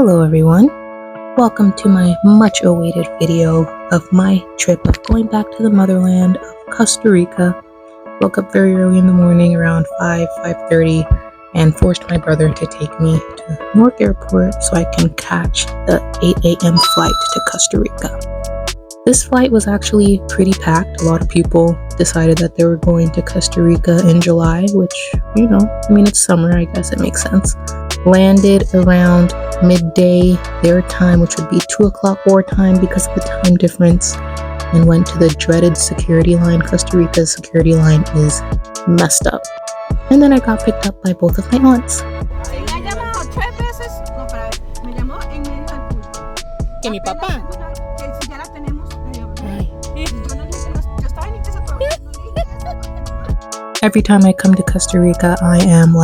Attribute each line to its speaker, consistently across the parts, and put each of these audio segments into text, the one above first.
Speaker 1: Hello everyone, welcome to my much awaited video of my trip of going back to the motherland of Costa Rica. Woke up very early in the morning around 5:30 and forced my brother to take me to Newark Airport so I can catch the 8 a.m. flight to Costa Rica. This flight was actually pretty packed. A lot of people decided that they were going to Costa Rica in July, which, it's summer, I guess it makes sense. Landed around midday their time, which would be 2 o'clock our time because of the time difference, and went to the dreaded security line. Costa Rica's security line is messed up. And then I got picked up by both of my aunts.
Speaker 2: Que mi papá.
Speaker 1: Every time I come to Costa Rica, I am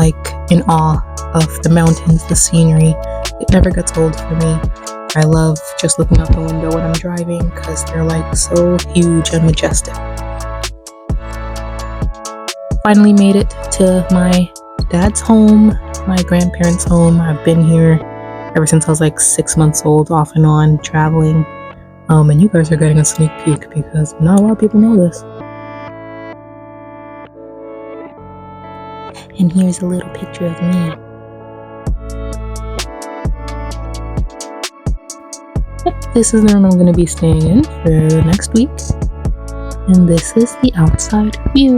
Speaker 1: in awe of the mountains, the scenery. It never gets old for me. I love just looking out the window when I'm driving because they're so huge and majestic. Finally made it to my dad's home, my grandparents' home. I've been here ever since I was 6 months old, off and on, traveling. And you guys are getting a sneak peek because not a lot of people know this. And here's a little picture of me. This is the room I'm going to be staying in for next week. And this is the outside view.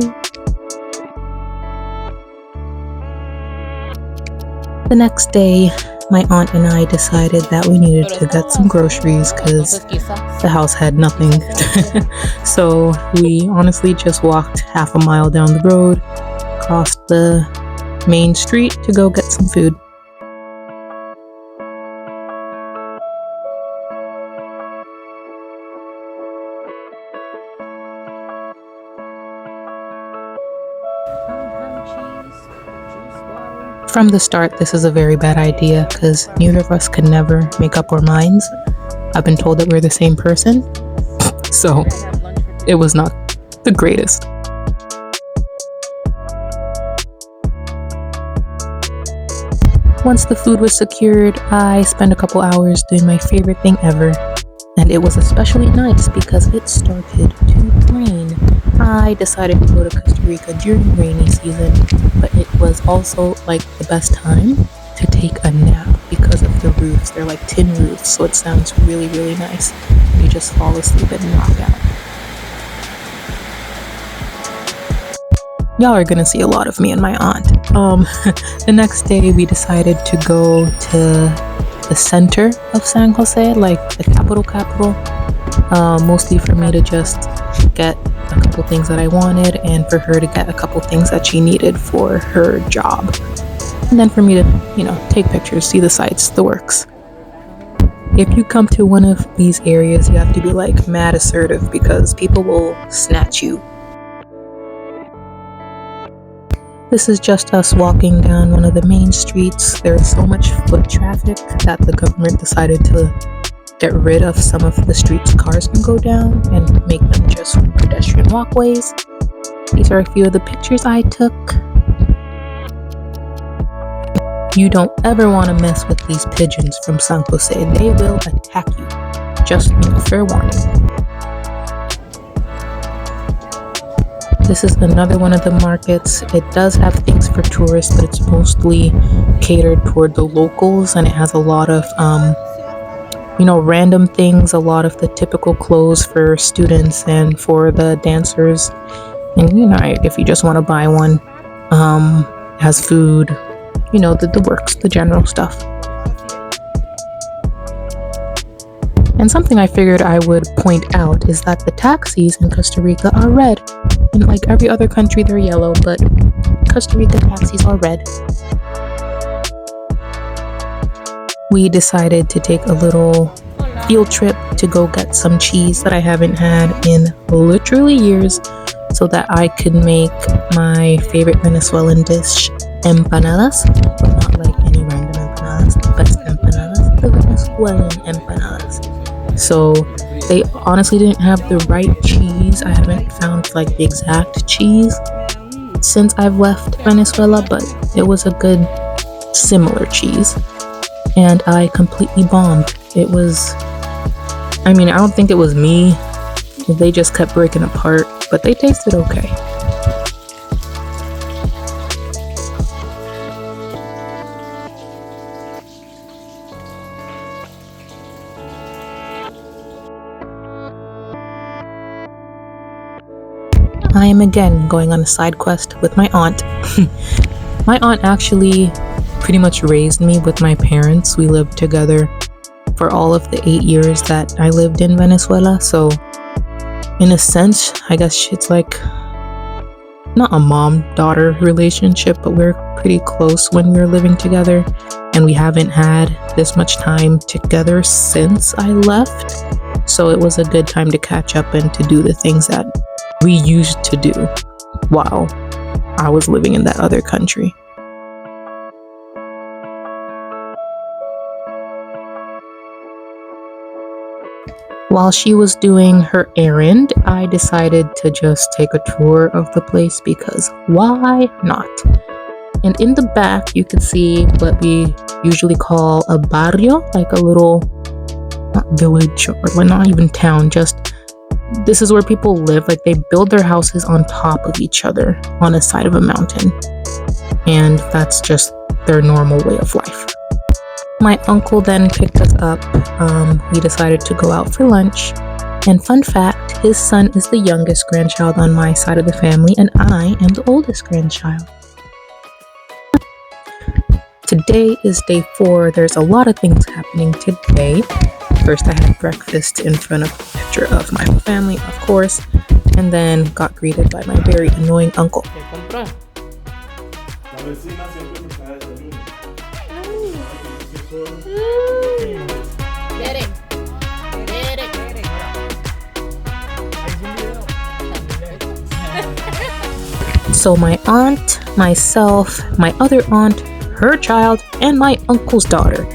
Speaker 1: The next day, my aunt and I decided that we needed to get some groceries because the house had nothing. So we honestly just walked half a mile down the road, crossed the main street to go get some food. From the start, this is a very bad idea because neither of us can never make up our minds. I've been told that we're the same person, so it was not the greatest. Once the food was secured, I spent a couple hours doing my favorite thing ever, and it was especially nice because it started to rain. I decided to go to Costa Rica during rainy season, but it was also the best time to take a nap because of the roofs. They're tin roofs, so it sounds really, really nice. You just fall asleep and knock out. Y'all are gonna see a lot of me and my aunt. The next day we decided to go to the center of San Jose, the capital, mostly for me to just get a couple things that I wanted and for her to get a couple things that she needed for her job. And then for me to, take pictures, see the sights, the works. If you come to one of these areas, you have to be mad assertive because people will snatch you. This is just us walking down one of the main streets. There is so much foot traffic that the government decided to get rid of some of the streets cars can go down and make them just pedestrian walkways. These are a few of the pictures I took. You don't ever want to mess with these pigeons from San Jose. They will attack you. Just fair warning. This is another one of the markets. It does have things for tourists, but it's mostly catered toward the locals, and it has a lot of random things, a lot of the typical clothes for students and for the dancers. And if you just want to buy one, it has food, the works, the general stuff. And something I figured I would point out is that the taxis in Costa Rica are red. In every other country, they're yellow, but Costa Rica taxis are red. We decided to take a little field trip to go get some cheese that I haven't had in literally years so that I could make my favorite Venezuelan dish, empanadas, but not any random empanadas, the best empanadas, the Venezuelan empanadas. So they honestly didn't have the right cheese. I haven't found the exact cheese since I've left Venezuela, but it was a good similar cheese. and I completely bombed. It was, I don't think it was me. They just kept breaking apart, but they tasted okay. I am again going on a side quest with my aunt. My aunt actually pretty much raised me with my parents. We lived together for all of the 8 years that I lived in Venezuela. So in a sense, I guess it's like not a mom-daughter relationship, but we're pretty close when we're living together, and we haven't had this much time together since I left. So it was a good time to catch up and to do the things that we used to do while I was living in that other country. While she was doing her errand, I decided to just take a tour of the place because why not? And in the back, you can see what we usually call a barrio, like a little, not village, or not even town, just this is where people live. Like they build their houses on top of each other on the side of a mountain. And that's just their normal way of life. My uncle then picked us up. We decided to go out for lunch. And fun fact, his son is the youngest grandchild on my side of the family, and I am the oldest grandchild. Today is day 4. There's a lot of things happening today. First, I had breakfast in front of a picture of my family, of course, and then got greeted by my very annoying uncle. So my aunt, myself, my other aunt, her child, and my uncle's daughter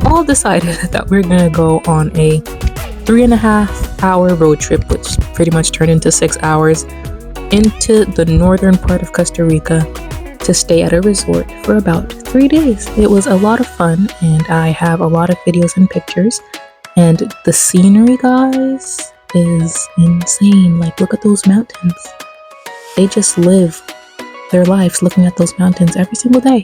Speaker 1: all decided that we're gonna go on a 3.5-hour road trip, which pretty much turned into 6 hours, into the northern part of Costa Rica to stay at a resort for about 3 days. It was a lot of fun, and I have a lot of videos and pictures, and the scenery, guys, is insane. Like, look at those mountains. They just live their lives looking at those mountains every single day.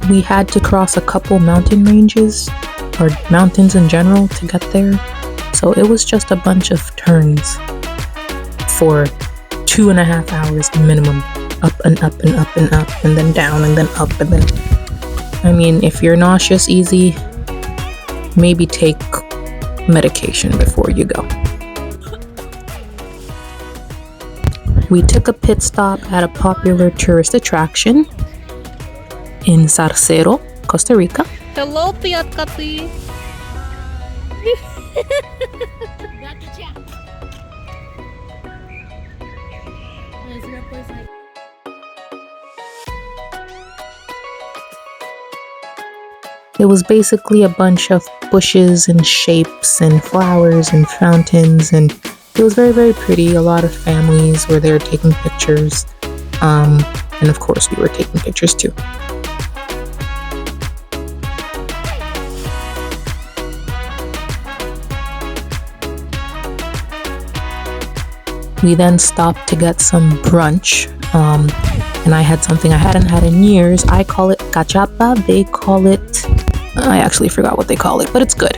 Speaker 1: We had to cross a couple mountain ranges, or mountains in general, to get there. So it was just a bunch of turns for 2.5 hours minimum. Up and up and up and up, and then down and then up and then... if you're nauseous easy, maybe take medication before you go. We took a pit stop at a popular tourist attraction in Zarsero, Costa Rica.
Speaker 2: Hello, Tia Katy.
Speaker 1: It was basically a bunch of bushes and shapes and flowers and fountains, and it was very, very pretty. A lot of families were there taking pictures, and of course we were taking pictures too. We then stopped to get some brunch, and I had something I hadn't had in years. I call it cachapa. They call it, I actually forgot what they call it, but it's good.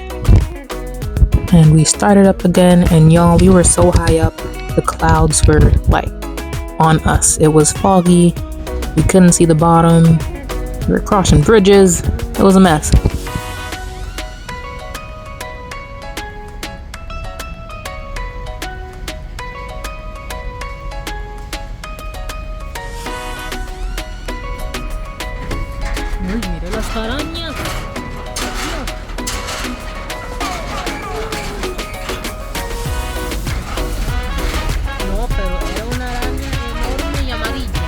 Speaker 1: And we started up again, and y'all, we were so high up, the clouds were like on us. It was foggy, we couldn't see the bottom, we were crossing bridges, it was a mess.
Speaker 2: Mira las arañas. No, pero era una araña enorme y amarilla.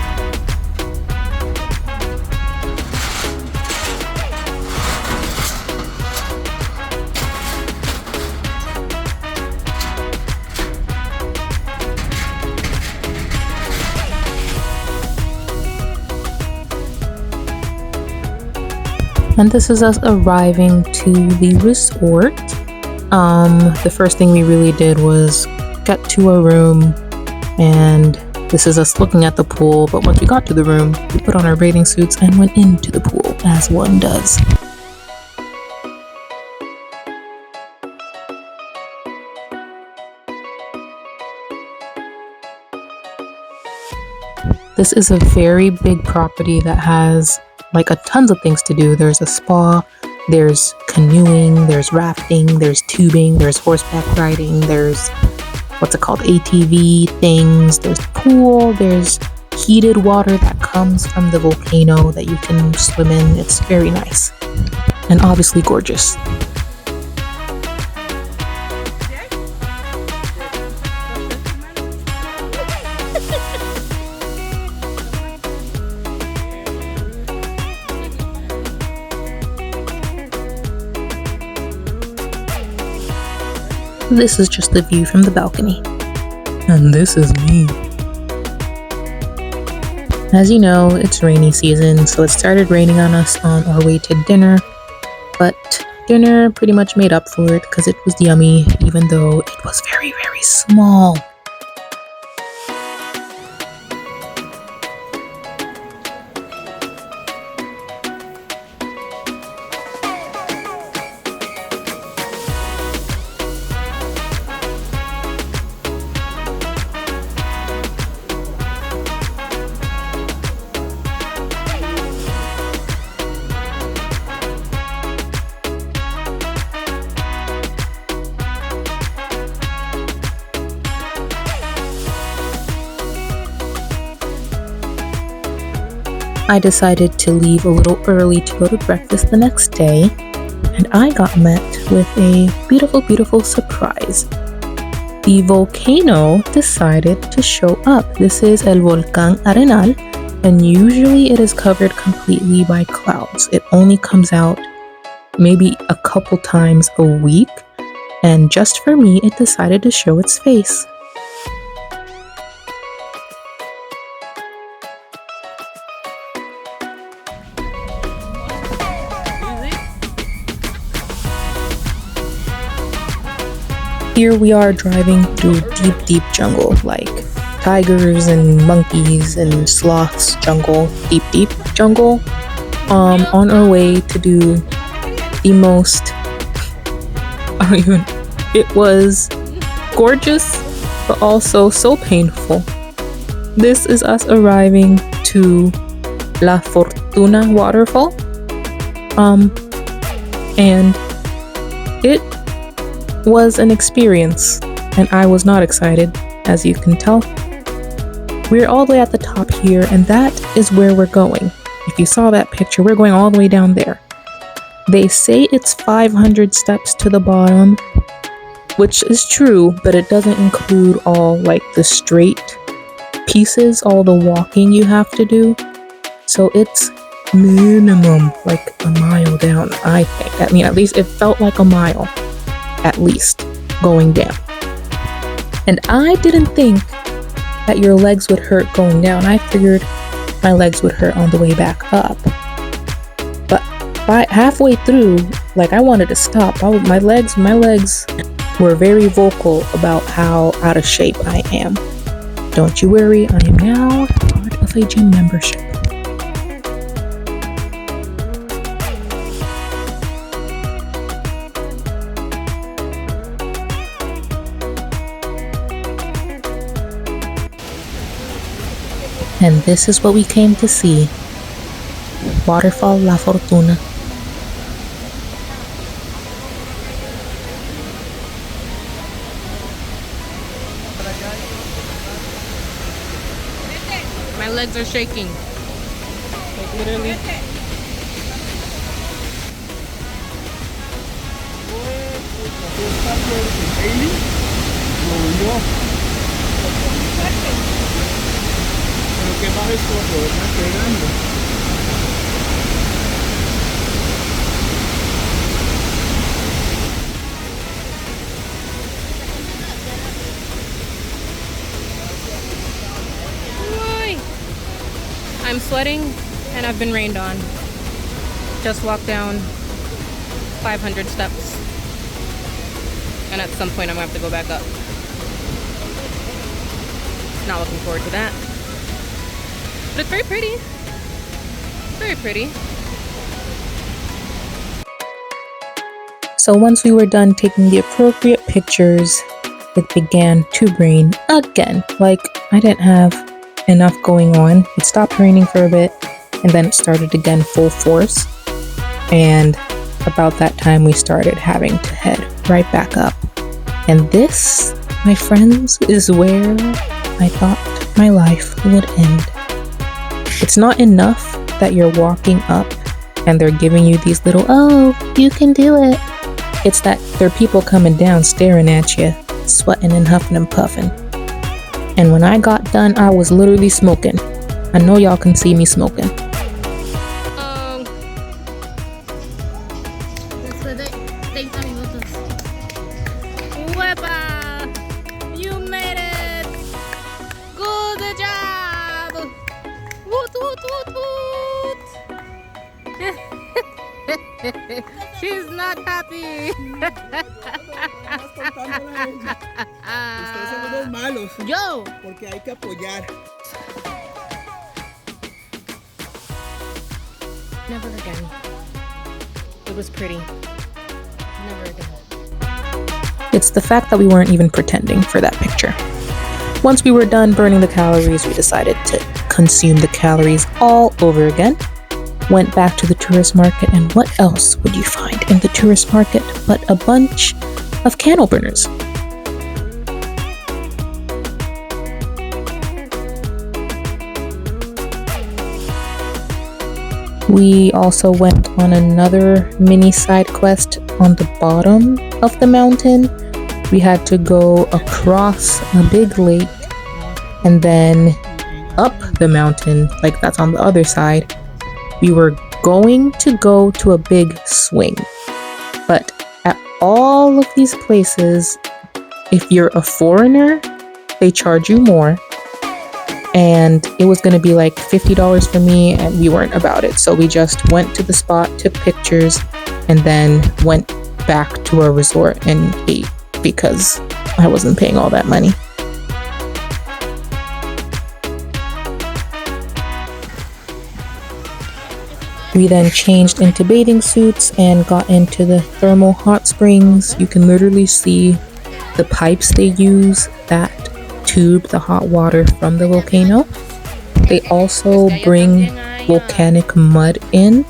Speaker 1: And this is us arriving to the resort. The first thing we really did was get to our room, and this is us looking at the pool. But once we got to the room, we put on our bathing suits and went into the pool, as one does. This is a very big property that has like a tons of things to do. There's a spa, there's canoeing, there's rafting, there's tubing, there's horseback riding, there's what's it called, ATV things, there's pool, there's heated water that comes from the volcano that you can swim in. It's very nice and obviously gorgeous. This is just the view from the balcony. And this is me. As you know, it's rainy season, so it started raining on us on our way to dinner. But dinner pretty much made up for it because it was yummy, even though it was very, very small. I decided to leave a little early to go to breakfast the next day, and I got met with a beautiful, beautiful surprise. The volcano decided to show up. This is El Volcán Arenal, and usually it is covered completely by clouds. It only comes out maybe a couple times a week, and just for me, it decided to show its face. Here we are driving through deep, deep jungle, like tigers and monkeys and sloths jungle, deep, deep jungle, on our way to do the most, it was gorgeous, but also so painful. This is us arriving to La Fortuna waterfall, and it was an experience, and I was not excited, as you can tell. We're all the way at the top here, and that is where we're going. If you saw that picture, we're going all the way down there. They say it's 500 steps to the bottom, which is true, but it doesn't include all like the straight pieces, all the walking you have to do. So it's minimum like a mile down, I think. I mean, at least it felt like a mile. At least going down. And I didn't think that your legs would hurt going down. I figured my legs would hurt on the way back up. But by halfway through, like I wanted to stop. My legs were very vocal about how out of shape I am. Don't you worry, I am now part of a gym membership. And this is what we came to see. Waterfall La Fortuna.
Speaker 2: My legs are shaking. Like literally.
Speaker 3: Que baje su ojo, está pegando.
Speaker 2: I'm sweating and I've been rained on. Just walked down 500 steps. And at some point I'm gonna have to go back up. Not looking forward to that. But it's very pretty. Very pretty.
Speaker 1: So once we were done taking the appropriate pictures, it began to rain again. Like, I didn't have enough going on. It stopped raining for a bit, and then it started again full force. And about that time, we started having to head right back up. And this, my friends, is where I thought my life would end. It's not enough that you're walking up and they're giving you these little, oh, you can do it. It's that there are people coming down staring at you, sweating and huffing and puffing. And when I got done, I was literally smoking. I know y'all can see me smoking.
Speaker 2: Después de 30 minutos. ¡Huepa! You made it! Good job! Woot, woot, woot, woot! She's not happy.
Speaker 3: Ustedes son unos malos.
Speaker 2: Yo!
Speaker 3: Porque hay que apoyar.
Speaker 2: Never again. It was pretty. Never again.
Speaker 1: It's the fact that we weren't even pretending for that picture. Once we were done burning the calories, we decided to consume the calories all over again. Went back to the tourist market, and what else would you find in the tourist market but a bunch of can openers? We also went on another mini side quest on the bottom of the mountain. We had to go across a big lake and then up the mountain, like that's on the other side. We were going to go to a big swing, but at all of these places, if you're a foreigner, they charge you more. And it was going to be like $50 for me, and we weren't about it. So we just went to the spot, took pictures, and then went back to our resort and ate because I wasn't paying all that money. We then changed into bathing suits and got into the thermal hot springs. You can literally see the pipes they use that tube the hot water from the volcano. They also bring volcanic mud in,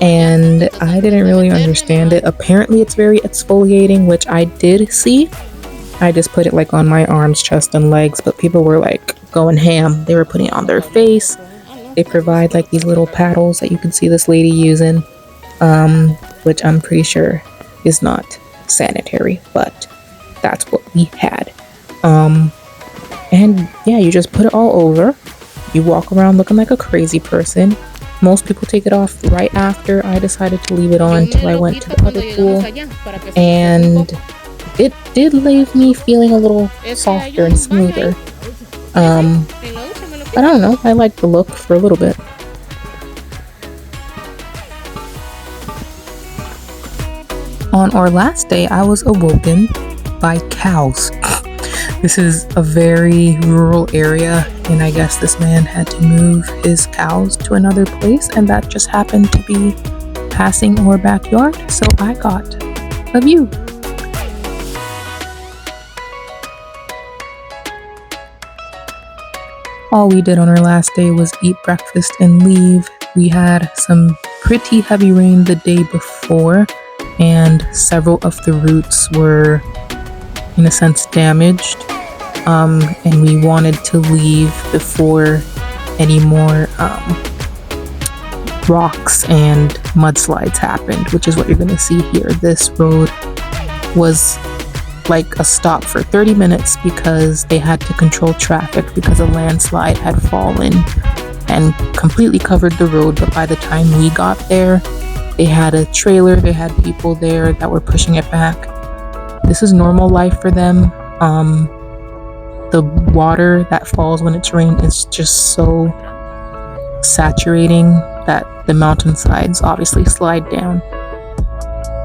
Speaker 1: and I didn't really understand it. Apparently it's very exfoliating, which I did see. I just put it like on my arms, chest, and legs, but people were like going ham. They were putting it on their face. They provide like these little paddles that you can see this lady using, which I'm pretty sure is not sanitary, but that's what we had. And yeah, you just put it all over. You walk around looking like a crazy person. Most people take it off right after. I decided to leave it on until I went to the other pool, and it did leave me feeling a little softer and smoother. But I don't know, I liked the look for a little bit. On our last day, I was awoken by cows. This is a very rural area, and I guess this man had to move his cows to another place, and that just happened to be passing our backyard, so I got a view. All we did on our last day was eat breakfast and leave. We had some pretty heavy rain the day before, and several of the routes were, in a sense, damaged. And we wanted to leave before any more rocks and mudslides happened, which is what you're going to see here. This road was like a stop for 30 minutes because they had to control traffic because a landslide had fallen and completely covered the road. But by the time we got there, they had a trailer, they had people there that were pushing it back. This is normal life for them. The water that falls when it's rain is just so saturating that the mountainsides obviously slide down.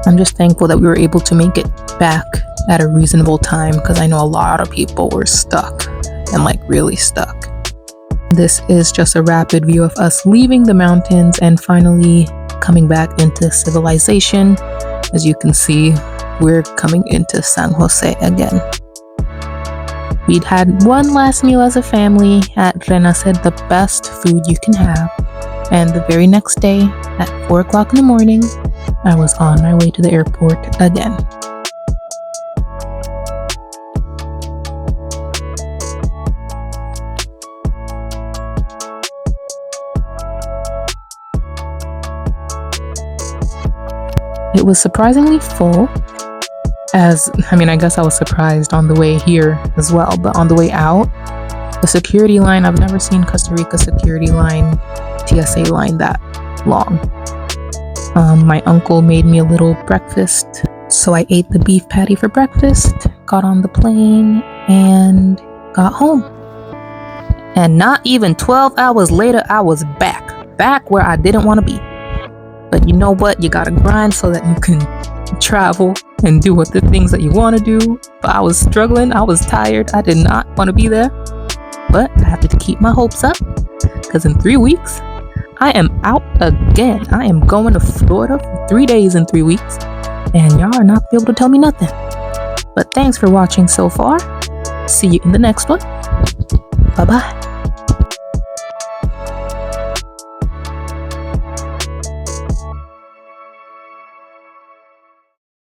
Speaker 1: I'm just thankful that we were able to make it back at a reasonable time, because I know a lot of people were stuck and like really stuck. This is just a rapid view of us leaving the mountains and finally coming back into civilization. As you can see, we're coming into San Jose again. We'd had one last meal as a family at Renacer, the best food you can have. And the very next day at 4 o'clock in the morning, I was on my way to the airport again. It was surprisingly full, I guess I was surprised on the way here as well, but on the way out, the security line, I've never seen Costa Rica security line, TSA line that long. My uncle made me a little breakfast, so I ate the beef patty for breakfast, got on the plane, and got home. And not even 12 hours later, I was back where I didn't want to be. But you know what? You gotta grind so that you can travel and do what the things that you want to do. But I was struggling. I was tired. I did not want to be there. But I have to keep my hopes up, because in 3 weeks, I am out again. I am going to Florida for 3 days in 3 weeks. And y'all are not gonna be able to tell me nothing. But thanks for watching so far. See you in the next one. Bye-bye.